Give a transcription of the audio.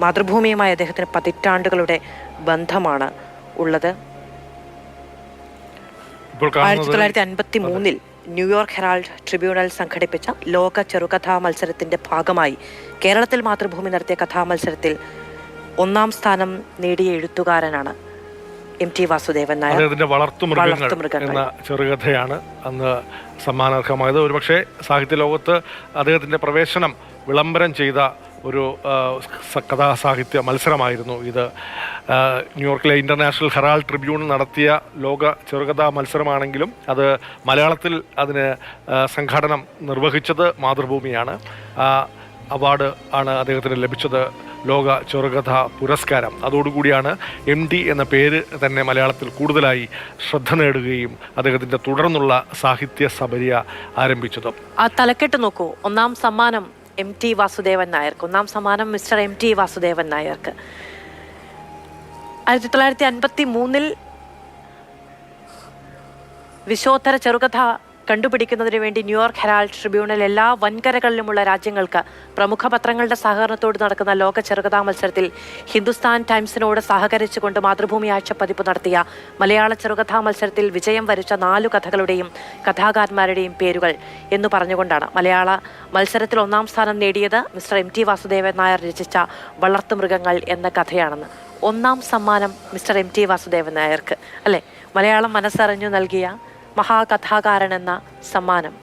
മാതൃഭൂമിയുമായി അദ്ദേഹത്തിന് പതിറ്റാണ്ടുകളുടെ ബന്ധമാണ് ഉള്ളത്. 1953 ന്യൂയോർക്ക് ഹെറാൾഡ് ട്രിബ്യൂണൽ സംഘടിപ്പിച്ച ലോക ചെറുകഥാ മത്സരത്തിന്റെ ഭാഗമായി കേരളത്തിൽ മാതൃഭൂമി നടത്തിയ കഥാമത്സരത്തിൽ 1ാം സ്ഥാനം നേടിയ എഴുത്തുകാരനാണ് MT വാസുദേവൻ നായർ. അദ്ദേഹത്തിന്റെ വളർത്തുമൃഗങ്ങൾ എന്ന ചെറുകഥയാണ് അന്ന് സമ്മാനാർഹമായത്. ഒരുപക്ഷെ സാഹിത്യ ലോകത്ത് അദ്ദേഹത്തിന്റെ പ്രവേശനം വിളംബരം ചെയ്ത ഒരു കഥാസാഹിത്യ മത്സരമായിരുന്നു ഇത്. ന്യൂയോർക്കിലെ ഇന്റർനാഷണൽ ഹെറാൾഡ് ട്രിബ്യൂൺ നടത്തിയ ലോക ചെറുകഥാ മത്സരമാണെങ്കിലും അത് മലയാളത്തിൽ അതിന് സംഘാടനം നിർവഹിച്ചത് മാതൃഭൂമിയാണ്. അവാർഡ് ആണ് അദ്ദേഹത്തിന് ലഭിച്ചത്, ലോക ചെറുകഥ പുരസ്കാരം. അതോടുകൂടിയാണ് MT എന്ന പേര് തന്നെ മലയാളത്തിൽ കൂടുതലായി ശ്രദ്ധ നേടുകയും അദ്ദേഹത്തിൻ്റെ തുടർന്നുള്ള സാഹിത്യ സബരിയ ആരംഭിച്ചതും. ആ തലക്കെട്ട് നോക്കൂ, 1ാം സമ്മാനം MT വാസുദേവൻ നായർക്ക്, 1ാം സമ്മാനം മിസ്റ്റർ MT വാസുദേവൻ നായർക്ക്. 1953 വിശ്വോത്തര ചെറുകഥ കണ്ടുപിടിക്കുന്നതിന് വേണ്ടി ന്യൂയോർക്ക് ഹെറാൾഡ് ട്രിബ്യൂണൽ എല്ലാ വൻകരകളിലുമുള്ള രാജ്യങ്ങൾക്ക് പ്രമുഖ പത്രങ്ങളുടെ സഹകരണത്തോട് നടക്കുന്ന ലോക ചെറുകഥാ മത്സരത്തിൽ ഹിന്ദുസ്ഥാൻ ടൈംസിനോട് സഹകരിച്ചുകൊണ്ട് മാതൃഭൂമി ആഴ്ചപ്പതിപ്പ് നടത്തിയ മലയാള ചെറുകഥാ മത്സരത്തിൽ വിജയം വരിച്ച 4 കഥകളുടെയും കഥാകാരന്മാരുടെയും പേരുകൾ എന്ന് പറഞ്ഞുകൊണ്ടാണ്. മലയാള മത്സരത്തിൽ 1ാം സ്ഥാനം നേടിയത് മിസ്റ്റർ MT വാസുദേവൻ നായർ രചിച്ച വളർത്തുമൃഗങ്ങൾ എന്ന കഥയാണെന്ന്. 1ാം സമ്മാനം മിസ്റ്റർ MT വാസുദേവൻ നായർക്ക്, അല്ലെ? മലയാളം മനസ്സറിഞ്ഞു നൽകിയ മഹാകഥാകാരൻ എന്ന സമ്മാനം.